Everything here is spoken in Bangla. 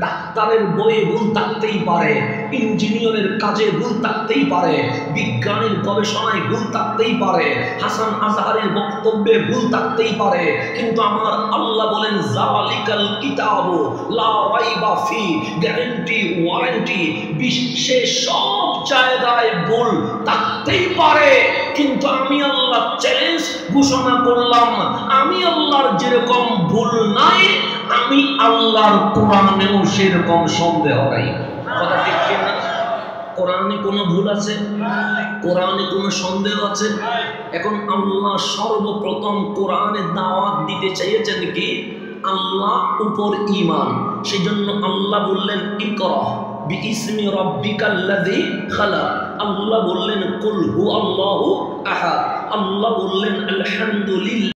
ডাক্তারের বইয়ে ভুল থাকতেই পারে, ইঞ্জিনিয়ারের কাজে ভুল থাকতেই পারে, বিজ্ঞানের গবেষণায় ভুল থাকতেই পারে, হাসান আজহারের বক্তব্যে ভুল থাকতেই পারে, কিন্তু আমার আল্লাহ বলেন জালিকাল কিতাবু লা রাইবা ফি, গ্যারান্টি ওয়ারেন্টি, বিশ্বের সব জায়গায় ভুল থাকতেই পারে, কিন্তু আমি আল্লাহ চ্যালেঞ্জ ঘোষণা করলাম, আমি আল্লাহর যেরকম ভুল নাই, আমি আল্লাহর কোরআনেও সেরকম সন্দেহ নাই। কথা ঠিক কিনা? কোরআনে কোনো ভুল আছে? কোরআনে কোনো সন্দেহ আছে? এখন আল্লাহ সর্বপ্রথম কোরআনে দাওয়াত দিতে চেয়েছেন কি? আল্লাহ উপর ঈমান। সেজন্য আল্লাহ বললেন ইকরা বিইসমি রাব্বিকাল্লাযী খালাক। আল্লাহ বললেন কুল হু আল্লাহু আহাদ। আল্লাহ বললেন আলহামদুলিল্লাহ।